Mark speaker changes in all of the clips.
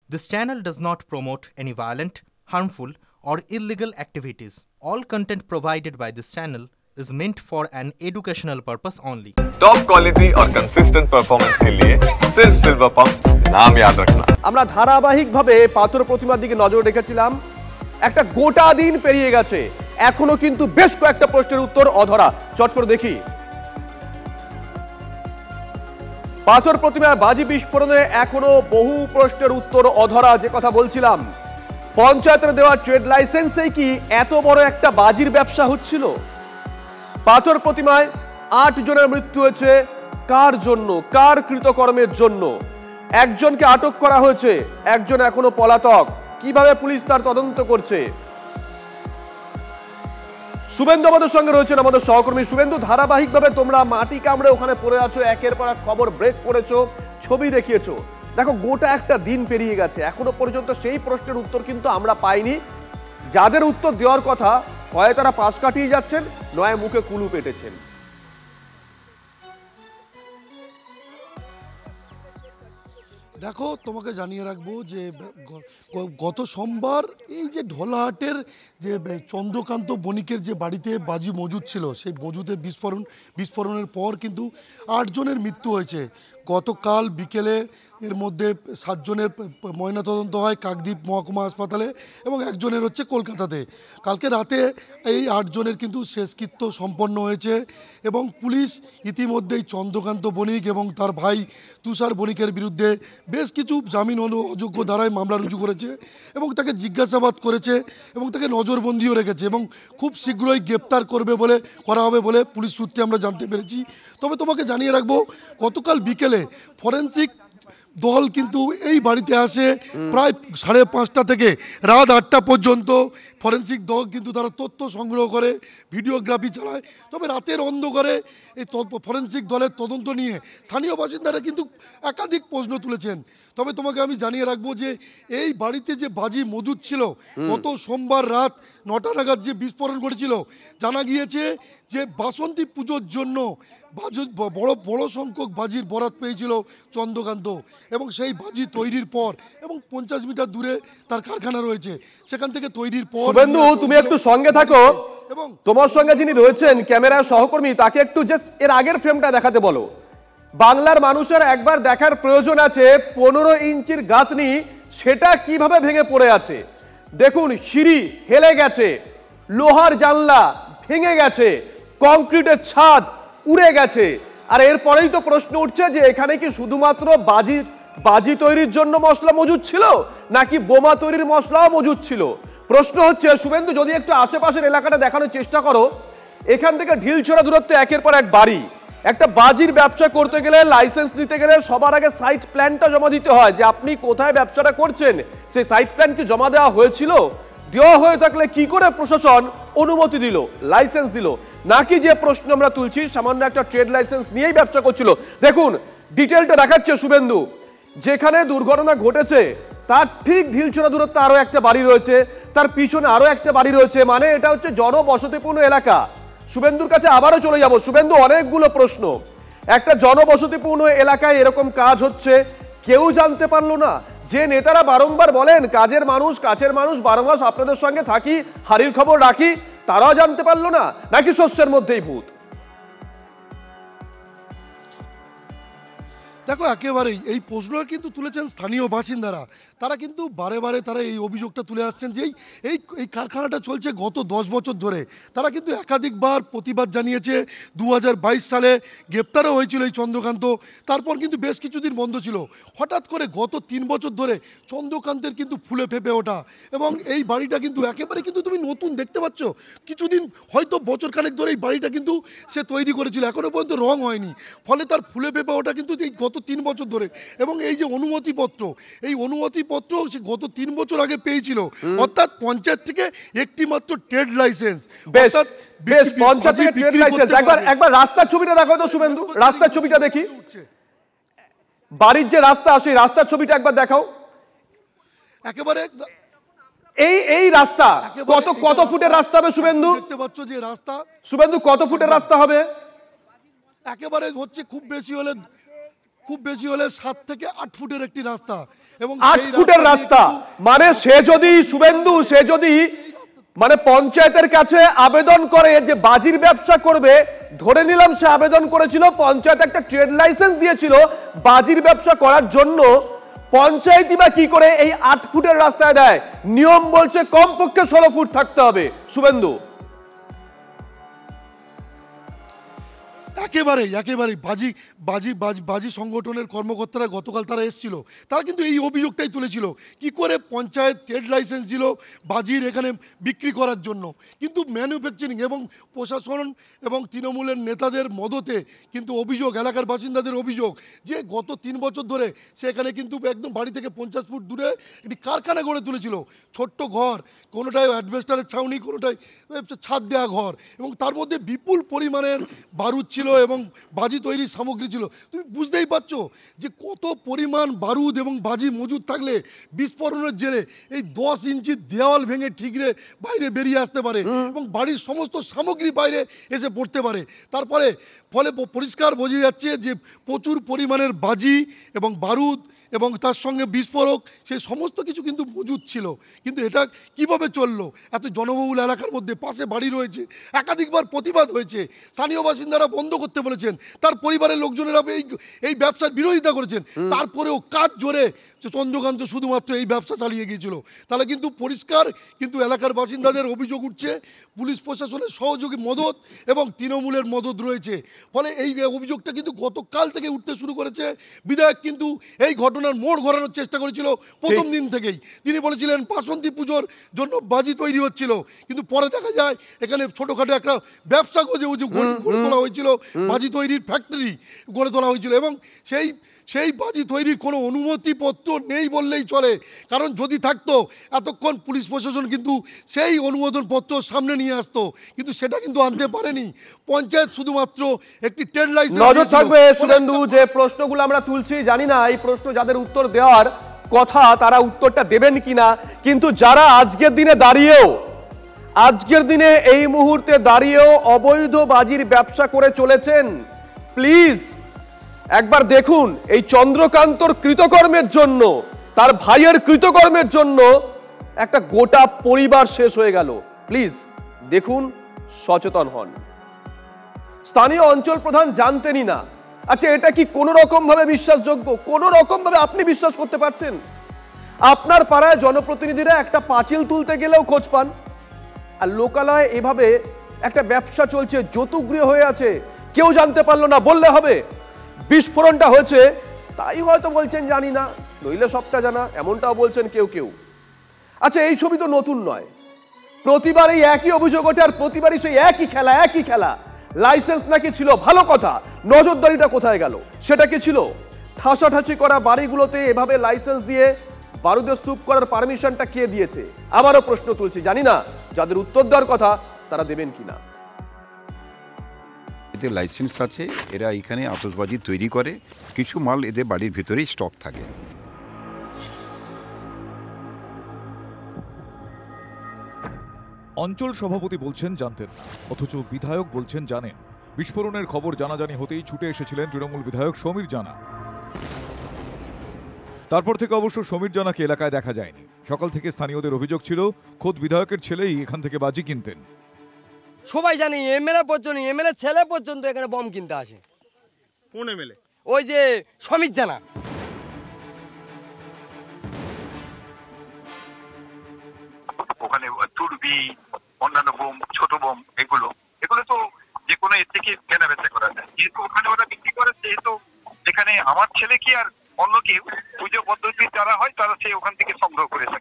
Speaker 1: This channel does not promote any violent, harmful, or illegal activities. All content provided by this channel is meant for an educational purpose only.
Speaker 2: Top quality और consistent performance के लिए सिर्फ silver pump नाम याद रखना।
Speaker 3: আমরা ধারাবাহিকভাবে পাথর প্রতিমার দিকে নজর রেখেছিলাম। একটা গোটা দিন পেরিয়ে গেছে, এখনো কিন্তু বেশ কয়েকটা প্রশ্নের উত্তর অধরা। চট করে দেখি। পাথর প্রতিমার বাজি বিস্ফোরণে এখনো বহু প্রশ্নের উত্তর অধরা, যে কথা বলছিলাম। পঞ্চায়েতের দেওয়া ট্রেড লাইসেন্সেই কি এত বড় একটা বাজির ব্যবসা হচ্ছিল? পাথর প্রতিমায় ৮ জনের মৃত্যু হয়েছে। কার জন্য? কার কৃতকর্মের জন্য? একজনকে আটক করা হয়েছে, একজন এখনো পলাতক। কিভাবে পুলিশ তার তদন্ত করছে? শুভেন্দু আমাদের সঙ্গে রয়েছেন, আমাদের সহকর্মী। শুভেন্দু, ধারাবাহিকভাবে তোমরা মাটি কামড়ে ওখানে পড়ে আছো, একের পর এক খবর ব্রেক করেছো, ছবি দেখিয়েছো। দেখো, গোটা একটা দিন পেরিয়ে গেছে, এখনো পর্যন্ত সেই প্রশ্নের উত্তর কিন্তু আমরা পাইনি। যাদের উত্তর দেওয়ার কথা, হয় তারা পাশ কাটিয়ে যাচ্ছেন, নয় মুখে কুলু পেটেছেন।
Speaker 4: দেখো, তোমাকে জানিয়ে রাখবো যে গত সোমবার এই যে ঢোলাহাটের যে চন্দ্রকান্ত বণিকের যে বাড়িতে বাজি মজুদ ছিল, সেই মজুদের বিস্ফোরণের পর কিন্তু ৮ জনের মৃত্যু হয়েছে। গতকাল বিকেলে এর মধ্যে 7 জনের ময়নাতদন্ত হয় কাকদ্বীপ মহকুমা হাসপাতালে এবং একজনের হচ্ছে কলকাতাতে। কালকে রাতে এই 8 জনের কিন্তু শেষকৃত্য সম্পন্ন হয়েছে এবং পুলিশ ইতিমধ্যেই চন্দ্রকান্ত বণিক এবং তার ভাই তুষার বণিকের বিরুদ্ধে বেশ কিছু জামিন অযোগ্য ধারায় মামলা রুজু করেছে এবং তাকে জিজ্ঞাসাবাদ করেছে এবং তাকে নজরবন্দিও রেখেছে এবং খুব শীঘ্রই গ্রেপ্তার করা হবে বলে পুলিশ সূত্রে আমরা জানতে পেরেছি। তবে তোমাকে জানিয়ে রাখবো, গতকাল বিকেলে ফরেন্সিক দল কিন্তু এই বাড়িতে আসে প্রায় 5:30 থেকে রাত 8টা পর্যন্ত। ফরেন্সিক দল কিন্তু তারা তথ্য সংগ্রহ করে, ভিডিওগ্রাফি চালায়। তবে রাতের অন্ধকারে এই ফরেন্সিক দলের তদন্ত নিয়ে স্থানীয় বাসিন্দারা কিন্তু একাধিক প্রশ্ন তুলেছেন। তবে তোমাকে আমি জানিয়ে রাখবো যে এই বাড়িতে যে বাজি মজুদ ছিল, গত সোমবার রাত 9টা নাগাদ যে বিস্ফোরণ ঘটেছিল, জানা গিয়েছে যে বাসন্তী পুজোর জন্য বড় সংখ্যক বাজির বরাত পেয়েছিল চন্দ্রকান্ত এবং সেই বাজি তৈরির পর এবং 50 মিটার দূরে তার কারখানা রয়েছে, সেখান থেকে তৈরির পর।
Speaker 3: শুভেন্দু, তুমি একটু সঙ্গে থাকো এবং তোমার সঙ্গে যিনি রয়েছেন ক্যামেরার সহকর্মী, তাকে একটু জাস্ট এর আগের ফ্রেমটা দেখাতে বলো। বাংলার মানুষের একবার দেখার প্রয়োজন আছে 15 ইঞ্চির গাঁথনি সেটা কিভাবে ভেঙে পড়ে আছে। দেখুন, সিঁড়ি হেলে গেছে, লোহার জানলা ভেঙে গেছে, কংক্রিটের ছাদ উড়ে গেছে। আর এরপরেই তো প্রশ্ন উঠছে যে এখানে কি শুধুমাত্র বাজি তৈরির জন্য মশলা মজুদ ছিল নাকি বোমা তৈরির মশলাও মজুদ ছিল? প্রশ্ন হচ্ছে, শুভেন্দু যদি একটু আশেপাশের এলাকাটা দেখানোর চেষ্টা করো, এখান থেকে ঢিলছোড়া দূরত্বে একের পর এক বাড়ি। একটা বাজির ব্যবসা করতে গেলে, লাইসেন্স নিতে গেলে সবার আগে সাইট প্ল্যানটা জমা দিতে হয়, যে আপনি কোথায় ব্যবসাটা করছেন সেই সাইট প্ল্যান কি জমা দেওয়া হয়েছিল? দেওয়া হয়ে থাকলে কি করে প্রশাসন অনুমতি দিল, লাইসেন্স দিল? নাকি যে প্রশ্ন আমরা তুলছি, সামান্য একটা ট্রেড লাইসেন্স নিয়েই ব্যবসা করছিল। দেখুন, ডিটেলটা দেখাচ্ছে শুভেন্দু। যেখানে দুর্ঘটনা ঘটেছে তার ঠিক ঢিলছোড়া দূরত্বে আরো একটা বাড়ি রয়েছে, তার পিছনে আরো একটা বাড়ি রয়েছে, মানে এটা হচ্ছে জনবসতিপূর্ণ এলাকা। শুভেন্দুর কাছে আবারও চলে যাব। শুভেন্দু, অনেকগুলো প্রশ্ন। একটা জনবসতিপূর্ণ এলাকায় এরকম কাজ হচ্ছে, কেউ জানতে পারলো না? যে নেতারা বারংবার বলেন কাজের মানুষ 12 মাস আপনাদের সঙ্গে থাকি, হাড়ির খবর রাখি, তারাও জানতে পারলো না? নাকি শস্যের মধ্যেই ভূত?
Speaker 4: দেখো, একেবারেই এই প্রশ্নটা কিন্তু তুলেছেন স্থানীয় বাসিন্দারা। তারা কিন্তু বারে বারে তারা এই অভিযোগটা তুলে আসছেন যে এই কারখানাটা চলছে গত 10 বছর ধরে। তারা কিন্তু একাধিকবার প্রতিবাদ জানিয়েছে। 2022 সালে গ্রেপ্তারও হয়েছিল এই চন্দ্রকান্ত, তারপর কিন্তু বেশ কিছুদিন বন্ধ ছিল। হঠাৎ করে গত 3 বছর ধরে চন্দ্রকান্তের কিন্তু ফুলে ফেপে ওঠা এবং এই বাড়িটা কিন্তু একেবারে কিন্তু তুমি নতুন দেখতে পাচ্ছ। কিছুদিন হয়তো বছরখানেক ধরে এই বাড়িটা কিন্তু সে তৈরি করেছিল, এখনও পর্যন্ত রং হয়নি। ফলে তার ফুলে ফেপে ওঠা কিন্তু এই গত 3 বছর ধরে। এবং এই যে অনুমতিপত্র, এই অনুমতিপত্র সে গত 3 বছর আগে পেয়েছিল, অর্থাৎ পঞ্চায়েত থেকে একটি মাত্র ট্রেড লাইসেন্স।
Speaker 3: বেশ, পঞ্চায়েত থেকে ট্রেড লাইসেন্স। একবার রাস্তার ছবিটা দেখাও তো শুভেন্দু, রাস্তার ছবিটা দেখি। বাড়ির যে রাস্তা, সেই রাস্তার ছবিটা একবার দেখাও।
Speaker 4: একেবারে
Speaker 3: এই রাস্তা কত ফুটের রাস্তা হবে শুভেন্দু?
Speaker 4: দেখতে পাচ্ছ যে রাস্তা,
Speaker 3: শুভেন্দু কত ফুটের রাস্তা হবে?
Speaker 4: একেবারে হচ্ছে খুব বেশি হলে খুব বেশি হলে 7 থেকে 8 ফুটের একটি রাস্তা, এবং
Speaker 3: 8 ফুটের রাস্তা মানে সে যদি শুভেন্দু সে যদি মানে পঞ্চায়েতের কাছে আবেদন করে যে বাজির ব্যবসা করবে, ধরে নিলাম সে আবেদন করেছিল, পঞ্চায়েত একটা ট্রেড লাইসেন্স দিয়েছিল বাজির ব্যবসা করার জন্য, পঞ্চায়েতই বা কি করে এই 8 ফুটের রাস্তায় দেয়? নিয়ম বলছে কমপক্ষে 16 ফুট থাকতে হবে। শুভেন্দু
Speaker 4: একেবারেই বাজি সংগঠনের কর্মকর্তারা গতকাল তারা এসেছিল, তারা কিন্তু এই অভিযোগটাই তুলেছিল, কি করে পঞ্চায়েত ট্রেড লাইসেন্স দিল বাজির এখানে বিক্রি করার জন্য, কিন্তু ম্যানুফ্যাকচারিং এবং প্রশাসন এবং তৃণমূলের নেতাদের মদতে কিন্তু অভিযোগ, এলাকার বাসিন্দাদের অভিযোগ যে গত 3 বছর ধরে সেখানে কিন্তু একদম বাড়ি থেকে 50 ফুট দূরে একটি কারখানা গড়ে তুলেছিল, ছোট্ট ঘর, কোনোটায় অ্যাডভেস্টারের ছাউনি, কোনোটায় ছাদ দেওয়া ঘর, এবং তার মধ্যে বিপুল পরিমাণের বারুদ ছিল এবং বাজি তৈরির সামগ্রী ছিল। তুমি বুঝতেই পারছো যে কত পরিমাণ বারুদ এবং বাজি মজুদ থাকলে বিস্ফোরণের জেরে এই 10 ইঞ্চি দেওয়াল ভেঙে ঠিকরে বাইরে বেরিয়ে আসতে পারে এবং বাড়ির সমস্ত সামগ্রী বাইরে এসে পড়তে পারে। তারপরে ফলে পরিষ্কার বোঝা যাচ্ছে যে প্রচুর পরিমাণের বাজি এবং বারুদ এবং তার সঙ্গে বিস্ফোরক সেই সমস্ত কিছু কিন্তু মজুদ ছিল। কিন্তু এটা কিভাবে চললো? এত জনবহুল এলাকার মধ্যে, পাশে বাড়ি রয়েছে, একাধিকবার প্রতিবাদ হয়েছে, স্থানীয় বাসিন্দারা বন্ধ করতে বলেছেন, তার পরিবারের লোকজনেরা এই ব্যবসার বিরোধিতা করেছেন, তারপরেও কাজ জোরে চন্দ্রকান্ত শুধুমাত্র এই ব্যবসা চালিয়ে গিয়েছিল। তাহলে কিন্তু পরিষ্কার কিন্তু এলাকার বাসিন্দাদের অভিযোগ উঠছে পুলিশ প্রশাসনের সহযোগী মদত এবং তৃণমূলের মদত রয়েছে। ফলে এই অভিযোগটা কিন্তু গতকাল থেকে উঠতে শুরু করেছে। বিধায়ক কিন্তু এই ঘটনার মোড় ঘোরানোর চেষ্টা করেছিল প্রথম দিন থেকেই। তিনি বলেছিলেন বাসন্তী পুজোর জন্য বাজি তৈরি হচ্ছিল, কিন্তু পরে দেখা যায় এখানে ছোটোখাটো একটা ব্যবসা গড়ে তোলা হয়েছিল, বাজি তৈরির ফ্যাক্টরি গড়ে তোলা হয়েছিল, এবং সেই বাজি তৈরির কোনো অনুমতিপত্র নেই বললেই চলে। কারণ যদি থাকতো এতক্ষণ পুলিশ প্রশাসন কিন্তু সেই অনুমোদনপত্র সামনে নিয়ে আসতো, কিন্তু সেটা কিন্তু আনতে পারেনি। পঞ্চায়েত শুধুমাত্র একটি ট্রেড লাইসেন্স।
Speaker 3: নজর থাকবে শুভেন্দু, যে প্রশ্নগুলো আমরা তুলছি জানি না এই প্রশ্ন যাদের উত্তর দেওয়ার কথা তারা উত্তরটা দেবেন কিনা, কিন্তু যারা আজকের দিনে এই মুহূর্তে দাঁড়িয়েও অবৈধ বাজির ব্যবসা করে চলেছেন, প্লিজ একবার দেখুন এই চন্দ্রকান্তর কৃতকর্মের জন্য, তার ভাইয়ের কৃতকর্মের জন্য একটা গোটা পরিবার শেষ হয়ে গেল। প্লিজ দেখুন, সচেতন হন। স্থানীয় অঞ্চল প্রধান জানতেনই না। আচ্ছা, এটা কি কোনো রকম ভাবে বিশ্বাসযোগ্য? কোনো রকম ভাবে আপনি বিশ্বাস করতে পারছেন? আপনার পাড়ায় জনপ্রতিনিধিরা একটা পাঁচিল তুলতে গেলেও খোঁজ পান, আর লোকালয়ে এভাবে একটা ব্যবসা চলছে, যৌতুকগৃহ হয়ে আছে, কেউ জানতে পারলো না বললে হবে? বিস্ফোরণটা হয়েছে তাই হয়তো বলছেন জানি না, নইলে সবটা জানা, এমনটাও বলছেন কেউ। আচ্ছা, এই ছবি তো নতুন নয়, প্রতিবার এই একই অভিযোগ ওঠে, আর প্রতিবারই সেই একই খেলা। লাইসেন্স নাকি ছিল, ভালো কথা, নজরদারিটা কোথায় গেল? সেটা কি ছিল? ঠাসাঠাসি করা বাড়িগুলোতে এভাবে লাইসেন্স দিয়ে বারুদের স্তূপ করার পারমিশনটা কে দিয়েছে? আবারও প্রশ্ন তুলছি, জানি না যাদের উত্তর দেওয়ার কথা তারা দেবেন কিনা।
Speaker 5: এতে লাইসেন্স আছে, এরা এখানে আতশবাজি তৈরি করে, কিছু মাল এদের বাড়ির ভিতরেই স্টক থাকে।
Speaker 6: অঞ্চল সভাপতি বলছেন জানতেন না, অথচ বিধায়ক বলছেন জানেন। বিস্ফোরণের খবর জানাজানি হতেই ছুটে এসেছিলেন তৃণমূল বিধায়ক সমীর জানা। তারপর থেকে অবশ্য সমীর জানাকে এলাকায় দেখা যায়নি। সকাল থেকে স্থানীয়দের অভিযোগ ছিল খোদ বিধায়কের ছেলেই এখান থেকে বাজি কিনতেন।
Speaker 7: সবাই জানি, এমএলএ ছেলে পর্যন্ত এখানে বম কিনতে আসে।
Speaker 8: কোন এমএলএ?
Speaker 7: ওই যে সমীর জানা।
Speaker 9: ওখানে তুরবি, অন্যান্য বোম, ছোট বোম, এগুলো তো যে কোনো এর থেকে কেনা বেচা করা যায়। যেহেতু ওখানে ওরা বিক্রি করে, যেহেতু এখানে আমার ছেলে কি আর অন্য কেউ পুজো পদ্ধতি যারা হয় তারা সেই ওখান থেকে সংগ্রহ করেছে।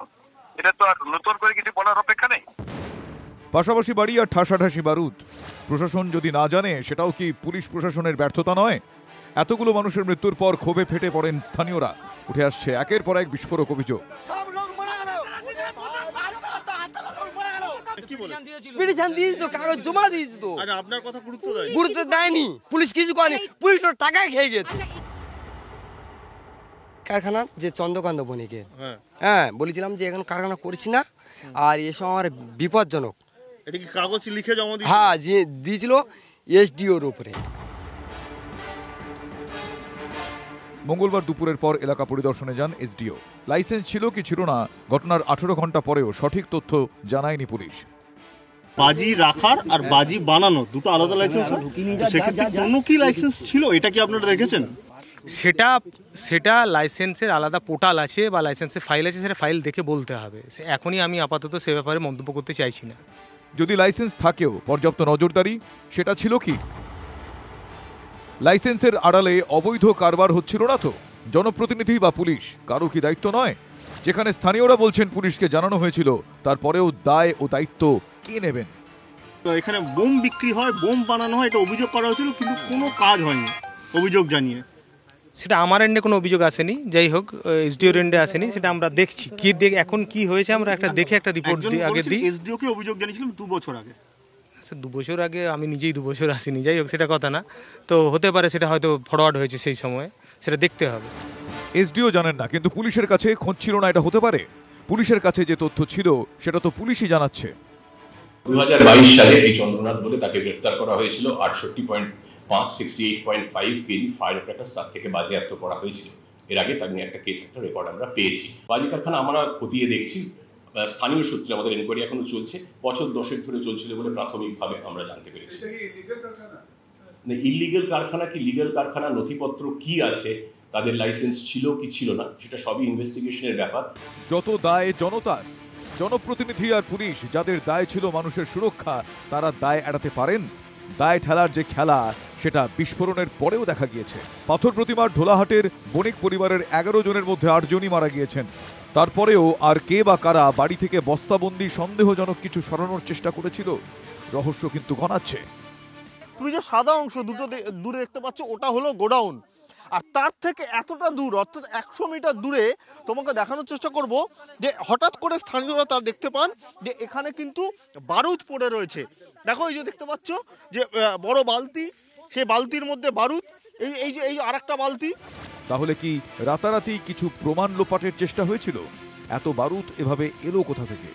Speaker 9: এটা তো আর নতুন করে কিছু বলার অপেক্ষা নেই।
Speaker 6: পাশাপাশি বাড়ি আর ঠাসাঠাসি বারুদ, প্রশাসন যদি না জানে সেটাও কি পুলিশ প্রশাসনের ব্যর্থতা নয়? এতগুলো মানুষের মৃত্যুর পর ক্ষোভে ফেটে পড়েন স্থানীয়রা। উঠে আসছে একের পর এক বিস্ফোরক অভিযোগ।
Speaker 7: কাগজ জমা দিয়েছি তো,
Speaker 8: আপনার কথা
Speaker 7: গুরুত্ব দেয়নি, পুলিশ কিছু করেনি, পুলিশ টাকায় খেয়ে গেছে। কারখানা যে চন্দ্রকান্ত বণিকে, হ্যাঁ বলেছিলাম যে এখন কারখানা করছি না, আর এসব আমার বিপজ্জনক।
Speaker 8: এটা কি কাগজ লিখে জমা দিয়েছিল?
Speaker 7: হ্যাঁ, যে দিয়েছিল এসডিওর উপরে।
Speaker 6: মঙ্গলবার দুপুরের পর এলাকা পরিদর্শনে যান এসডিও। লাইসেন্স ছিল কি ছিল না ঘটনার 18 ঘন্টা পরেও সঠিক তথ্য জানায়নি পুলিশ।
Speaker 8: বাজি রাখার আর বাজি বানানো দুটো আলাদা লাইসেন্স, সেক্ষেত্রে কোনো কি লাইসেন্স ছিল এটা কি আপনারা দেখেছেন?
Speaker 10: সেটা লাইসেন্সের আলাদা পোর্টাল আছে বা লাইসেন্সের ফাইল আছে, সেটা ফাইল দেখে বলতে হবে। এখনই আমি আপাতত সে ব্যাপারে মন্তব্য করতে চাইছি না।
Speaker 6: যদি লাইসেন্স থাকেও পর্যাপ্ত নজরদারি সেটা ছিল কি? লাইসেন্সের আড়ালে অবৈধ কারবার হচ্ছিল না তো? জনপ্রতিনিধি বা পুলিশ কারো কি দায়িত্ব নয়? যেখানে স্থানীয়রা বলছেন পুলিশকে জানানো হয়েছিল, তারপরেও দায় ও দায়িত্ব কে নেবেন?
Speaker 8: এখানে বোম বিক্রি হয়, বোম বানানো হয়, এটা অভিযোগ করা হয়েছিল, কিন্তু কোনো কাজ হয়নি অভিযোগ জানিয়ে।
Speaker 10: সেটা আমার এন্ডে কোনো অভিযোগ আসেনি, যাই হোক এসডিওর এন্ডে আসেনি, সেটা আমরা দেখছি কি এখন কি হয়েছে আমরা একটা দেখে একটা রিপোর্ট আগে দিই।
Speaker 8: এসডিও কে অভিযোগ জানিয়েছিলাম 2 বছর আগে।
Speaker 10: 2 বছর আগে আমি নিজেই 2 বছর আসিনি, যাই হোক সেটা কথা না, তো হতে পারে সেটা হয়তো ফরওয়ার্ড হয়েছে সেই সময়, সেটা দেখতে হবে।
Speaker 6: এসডিও জানেন না, কিন্তু পুলিশের কাছে খোঁজ ছিল না এটা হতে পারে? পুলিশের কাছে যে তথ্য ছিল সেটা তো পুলিশই জানাচ্ছে।
Speaker 11: 2022 সালে এই চন্দ্রনাথ বলে তাকে গ্রেফতার করা হয়েছিল। 68.5 কেজি ফায়ার ক্র্যাকার্স তার থেকে বাজেয়াপ্ত করা হয়েছিল। এর আগে তার নিয়ে একটা কেস, একটা রেকর্ড আমরা পেয়েছি। বাজি কারখানা আমরা খতিয়ে দেখছি, স্থানীয় সূত্রে আমাদের এনকোয়ারি এখনো চলছে, বছর 10 ধরে চলছিল বলে প্রাথমিকভাবে আমরা জানতে পেরেছি। ইলিগাল কারখানা কি লিগাল কারখানা, নথিপত্র কি আছে, তাদের লাইসেন্স ছিল কি ছিল না, সেটা সবই ইনভেস্টিগেশনের ব্যাপার।
Speaker 6: যত দায় জনতার, জনপ্রতিনিধি আর পুলিশ যাদের দায় ছিল মানুষের সুরক্ষা, তারা দায় এড়াতে পারেন? দায় ঠেলার যে খেলা, সেটা বিস্ফোরণের পরেও দেখা গিয়েছে। পাথর প্রতিমার ঢোলাহাটের বণিক পরিবারের 11 জনের মধ্যে 8 জনই মারা গিয়েছেন। তারপরেও আর কে বা কারা বাড়ি থেকে বস্তাবন্দি সন্দেহজনক কিছু সরানোর চেষ্টা করেছিল? রহস্য কিন্তু ঘনাচ্ছে।
Speaker 8: তুমি যে সাদা অংশ দুটো দূরে দেখতে পাচ্ছ, ওটা হলো গোডাউন, আর তার থেকে এতটা দূর অর্থাৎ 100 মিটার দূরে তোমাকে দেখানোর চেষ্টা করব যে হঠাৎ করে স্থানীয়রা তার দেখতে পান যে এখানে কিন্তু বারুদ পড়ে রয়েছে। দেখো এই যে দেখতে পাচ্ছ যে বড় বালতি, সেই বালতির মধ্যে বারুদ, এই আরেকটা বালতি।
Speaker 6: তাহলে কি রাতারাতি কিছু প্রমাণ লোপাটের চেষ্টা হয়েছিল? এত বারুদ এভাবে এলো কোথা থেকে?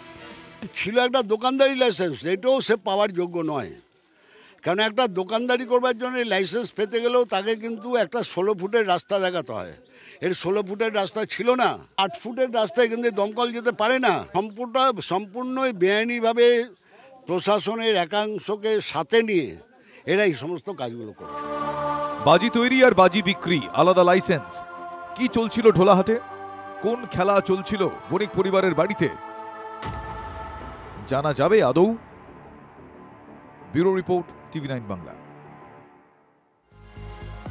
Speaker 12: ছিল একটা দোকানদারি লাইসেন্স, এটাও সে পাওয়ার যোগ্য নয়, কারণ একটা দোকানদারি করবার জন্য লাইসেন্স পেতে গেলেও তাকে কিন্তু একটা 16 ফুটের রাস্তা দেখাতে হয়। এর 16 ফুটের রাস্তা ছিল না, 8 ফুটের রাস্তায় কিন্তু দমকল যেতে পারে না। সম্পূর্ণই বেআইনিভাবে প্রশাসনের একাংশকে সাথে নিয়ে এরা এই সমস্ত কাজগুলো করছে।
Speaker 6: বাজি তৈরি আর বাজি বিক্রি আলাদা লাইসেন্স। কি চলছিল ঢোলাহাটে? কোন খেলা চলছিল বণিক পরিবারের বাড়িতে? জানা যাবে আদৌ? Bureau report, TV9 Bangla.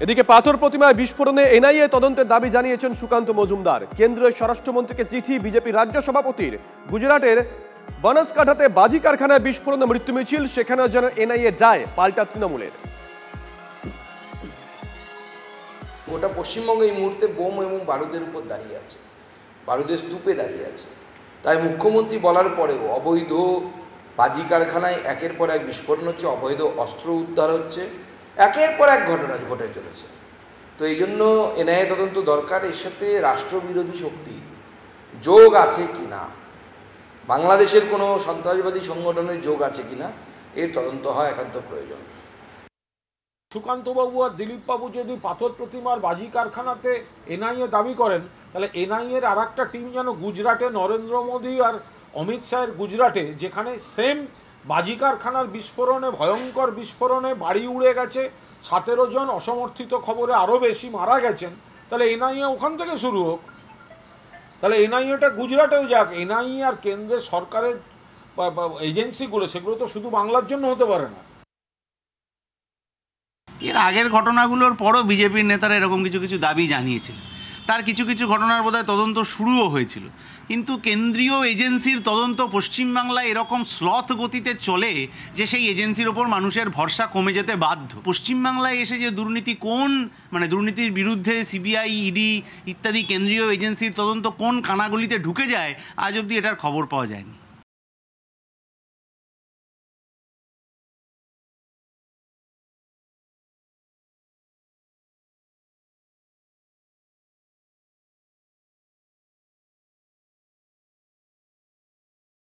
Speaker 3: এদিকে পাথর প্রতিমায় বিস্ফোরণে এনআইএ তদন্তের দাবি জানিয়েছেন সুকান্ত মজুমদার। কেন্দ্রীয় স্বরাষ্ট্রমন্ত্রীকে চিঠি বিজেপি রাজ্য সভাপতির। গুজরাটের বনসকাঠাতে বাজি কারখানায় বিস্ফোরণে মৃত্যু মিছিল, সেখানেও যেন এনআইএ যায়, পাল্টা তৃণমূলের।
Speaker 13: গোটা পশ্চিমবঙ্গ এই মুহূর্তে বোম এবং বারুদের উপর দাঁড়িয়ে আছে, বারুদের স্তূপে দাঁড়িয়ে আছে। তাই মুখ্যমন্ত্রী বলার পরেও অবৈধ বাজি কারখানায় একের পর এক বিস্ফোরণ হচ্ছে, অবৈধ অস্ত্র উদ্ধার হচ্ছে, একের পর এক ঘটনা ঘটে চলেছে। তো এই জন্য এনআইএ তদন্ত দরকার। এর সাথে রাষ্ট্রবিরোধী শক্তি যোগ আছে কিনা, বাংলাদেশের কোনো সন্ত্রাসবাদী সংগঠনের যোগ আছে কিনা, এর তদন্ত হয় একান্ত প্রয়োজন।
Speaker 14: সুকান্তবাবু আর দিলীপবাবু যদি পাথর প্রতিমার বাজি কারখানাতে এনআইএ দাবি করেন, তাহলে এনআইএর আর একটা টিম যেন গুজরাটে নরেন্দ্র মোদী আর অমিত শাহের গুজরাটে, যেখানে সেম বাজি কারখানার বিস্ফোরণে, ভয়ঙ্কর বিস্ফোরণে বাড়ি উড়ে গেছে, 17 জন অসমর্থিত খবরে আরও বেশি মারা গেছেন, তাহলে এনআইএ ওখান থেকে শুরু হোক। তাহলে এনআইএটা গুজরাটেও যাক। এনআইএ আর কেন্দ্রের সরকারের এজেন্সিগুলো, সেগুলো তো শুধু বাংলার জন্য হতে পারে না।
Speaker 15: এর আগের ঘটনাগুলোর পরও বিজেপির নেতারা এরকম কিছু কিছু দাবি জানিয়েছিলেন। তার কিছু কিছু ঘটনার বোধহয় তদন্ত শুরুও হয়েছিল, কিন্তু কেন্দ্রীয় এজেন্সির তদন্ত পশ্চিমবাংলায় এরকম স্লথ গতিতে চলে যে সেই এজেন্সির ওপর মানুষের ভরসা কমে যেতে বাধ্য। পশ্চিমবাংলায় এসে যে দুর্নীতির বিরুদ্ধে সিবিআই, ইডি ইত্যাদি কেন্দ্রীয় এজেন্সির তদন্ত কোন কানাগলিতে ঢুকে যায়, আজ অবধি এটার খবর পাওয়া যায়নি।